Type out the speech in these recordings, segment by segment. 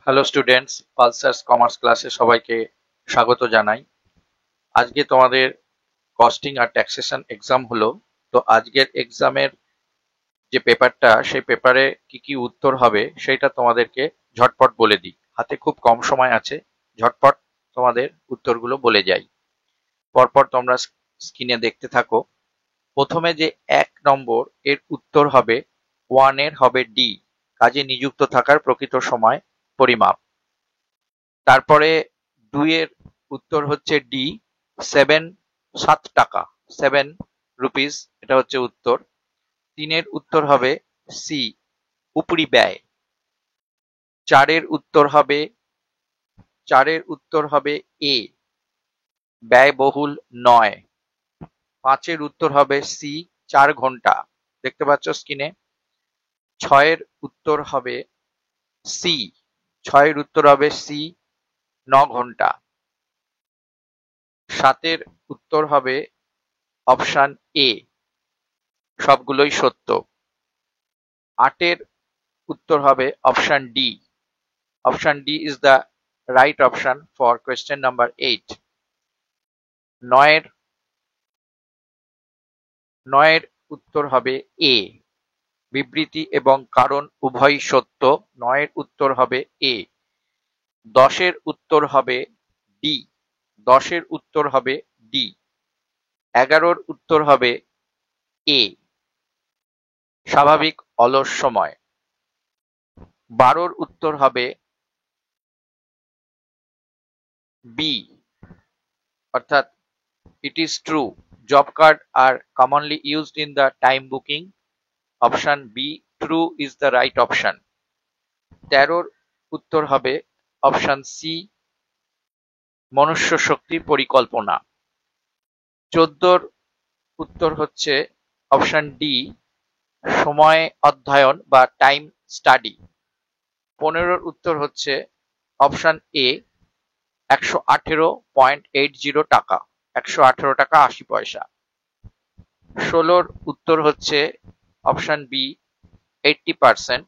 Hello students, পালসার্স commerce ক্লাসে সবাইকে স্বাগত জানাই। আজকে তোমাদের কস্টিং আর ট্যাক্সেশন এক্সাম হলো। তো আজকের এক্সামের যে পেপারটা, সেই পেপারে কি কি উত্তর হবে সেটা তোমাদেরকে ঝটপট বলে দিই। হাতে খুব কম সময় আছে, ঝটপট তোমাদের উত্তরগুলো বলে যাই। পরপর তোমরা স্ক্রিনে দেখতে থাকো। প্রথমে যে 1 নম্বর এর উত্তর হবে 1 এর হবে ডি, কাজে নিযুক্ত থাকার প্রকৃত সময় পরিমাপ। তারপরে 2 এর উত্তর হচ্ছে ডি, 7 টাকা, 7 রুপিস, এটা হচ্ছে উত্তর। 3 এর উত্তর হবে সি, উপরি ব্যয়। 4 এর উত্তর হবে এ, ব্যয়বহুল নয়। 5 এর উত্তর হবে সি, 4 ঘন্টা, দেখতে পাচ্ছ স্ক্রিনে। 6 এর উত্তর হবে সি, 9 ঘন্টা। 7 এর উত্তর হবে অপশন এ, সবগুলোই সত্য। 8 এর উত্তর হবে option D. Option D is the right option for question number 8। 9 এর উত্তর হবে এ, বিবৃতি এবং কারণ উভয়ই সত্য। 9 এর উত্তর হবে এ। 10 এর উত্তর হবে ডি, 10 এর উত্তর হবে ডি। 11 এর উত্তর হবে এ, স্বাভাবিক অলস সময়। 12 এর উত্তর হবে বি, অর্থাৎ it is true job card are commonly used in the time booking. Option B, true is the right option. 13 এর উত্তর হবে অপশন সি, মনুষ্য শক্তি পরিকল্পনা। 14 এর উত্তর হচ্ছে অপশন ডি, সময় অধ্যয়ন বা টাইম স্টাডি। 15 এর উত্তর হচ্ছে অপশন এ, 118.80 টাকা, 118 টাকা 80 পয়সা। 16 এর উত্তর হচ্ছে অপশন বি, 80%।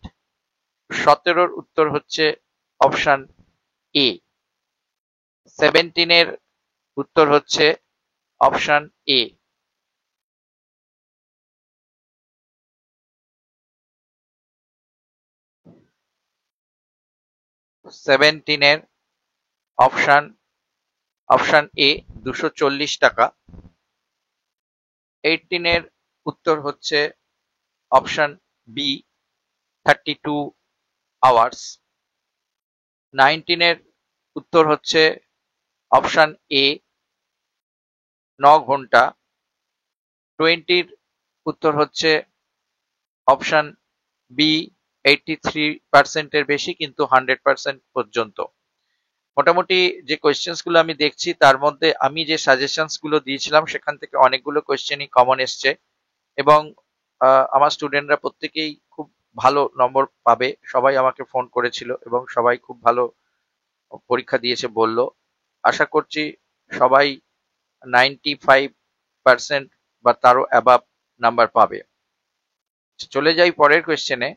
17 এর উত্তর হচ্ছে অপশন এ। 17 এর উত্তর হচ্ছে অপশন এ। 17 এর অপশন এ 240 টাকা। 18 এর উত্তর হচ্ছে অপশন বি, 32 আওয়ার্স। 19 এর উত্তর হচ্ছে অপশন এ, 9 ঘন্টা। 20 এর উত্তর হচ্ছে অপশন বি, 83% এর বেশি কিন্তু 100% পর্যন্ত। মোটামুটি যে কোয়েশ্চেন্স গুলো আমি দেখছি তার মধ্যে আমি যে সাজেশনস গুলো দিয়েছিলাম সেখান থেকে অনেকগুলো কোয়েশ্চেনই কমন এসছে এবং আমার স্টুডেন্টরা প্রত্যেকেই খুব ভালো নম্বর পাবে। সবাই আমাকে ফোন করেছিল এবং সবাই খুব ভালো পরীক্ষা দিয়েছে বলল। আশা করছি সবাই 95% বা তারও অ্যাবাভ নাম্বার পাবে। চলে যাই পরের কোয়েশ্চেনে।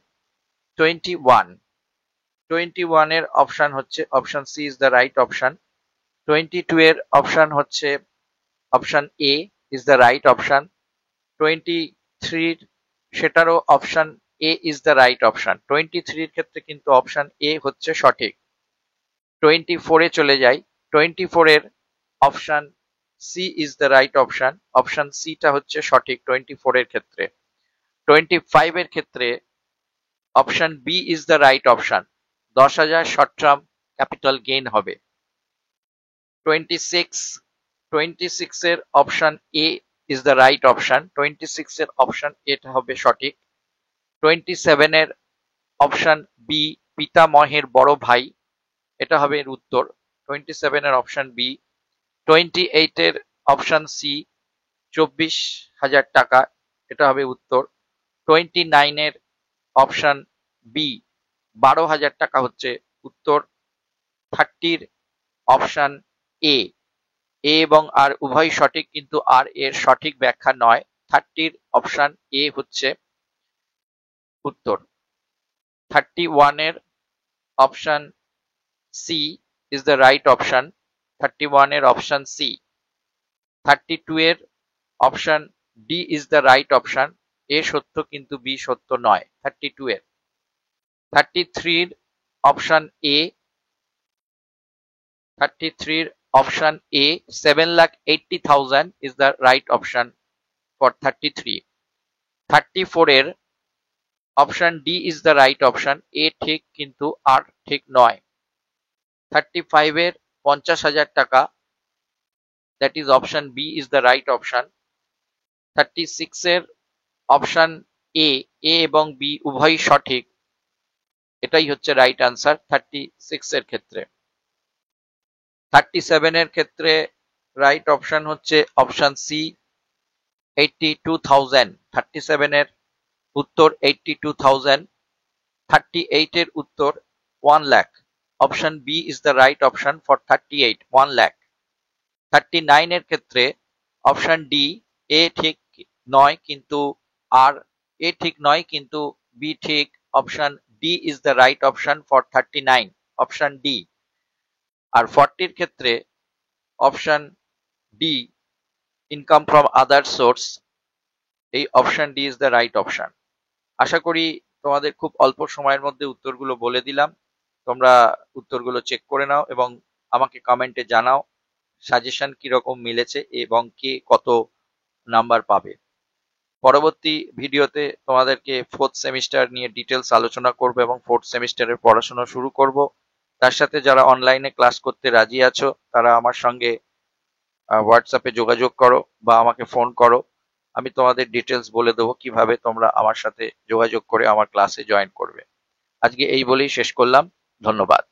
21 এর অপশন হচ্ছে option C is the right option. 22 এর অপশন হচ্ছে option A is the right option. 23 সেটারও option A is the right option. 23 এর ক্ষেত্রে কিন্তু অপশন এ হচ্ছে সঠিক। 24 এ চলে যাই। 24 এর option C is the right option. Option সিটা হচ্ছে সঠিক 24 এর ক্ষেত্রে। 25 এর ক্ষেত্রে option B is the right option, 10,000 short term capital gain হবে। 26 এর option A is the right option. 26 এর অপশন এটা হবে সঠিক। 27 এর অপশন বি, পিতামহের বড় ভাই, এটা হবে এর উত্তর। 27 এর অপশন বি। 28 এর অপশন সি, 24,000 টাকা, এটা হবে উত্তর। 29 এর অপশন বি, 12,000 টাকা হচ্ছে উত্তর। 30 এর অপশন এ, এ এবং আর উভয় সঠিক কিন্তু আর এর সঠিক ব্যাখ্যা নয়। 30 এর অপশন এ হচ্ছে উত্তর। 31 এর option C is the right option, 31 এর অপশন সি। 32 এর option D is the right option, A সত্য কিন্তু বি সত্য নয় 32 এর। 33 এর অপশন এ, 33 এর option A 7,80,000 is the right option for 33. 34 এর option D is the right option, এ ঠিক কিন্তু আর ঠিক নয়। 35 এর 50,000 টাকা, that is option B is the right option. 36 এর অপশন এ, এ এবং বি উভয়ই সঠিক, এটাই হচ্ছে রাইট আনসার 36 এর ক্ষেত্রে। 37 এর ক্ষেত্রে রাইট অপশন হচ্ছে অপশন সি 82,000, 37 এর উত্তর 82,000। 38 এর উত্তর 1 lakh, option B is the right option for 38, 1 lakh। 39 এর ক্ষেত্রে অপশন ডি, এ ঠিক নয় কিন্তু আর, এ ঠিক নয় কিন্তু বি ঠিক, option D is the right option for 39, option D. আর 40 এর ক্ষেত্রে option D, income from other source, এই option D is the right option. আশা করি তোমাদের খুব অল্প সময়ের মধ্যে উত্তরগুলো বলে দিলাম, তোমরা উত্তরগুলো চেক করে নাও এবং আমাকে কমেন্টে জানাও সাজেশন কিরকম মিলেছে এবং কে কত নাম্বার পাবে। পরবর্তী ভিডিওতে তোমাদেরকে ফোর্থ সেমিস্টার নিয়ে ডিটেলস আলোচনা করব এবং ফোর্থ সেমিস্টারের পড়াশোনা শুরু করব। তার সাথে যারা অনলাইনে ক্লাস করতে রাজি আছো তারা আমার সঙ্গে হোয়াটসঅ্যাপে যোগাযোগ করো বা আমাকে ফোন করো, আমি তোমাদের ডিটেলস বলে দেবো কিভাবে তোমরা আমার সাথে যোগাযোগ করে আমার ক্লাসে জয়েন করবে। আজকে এই বলেই শেষ করলাম, ধন্যবাদ।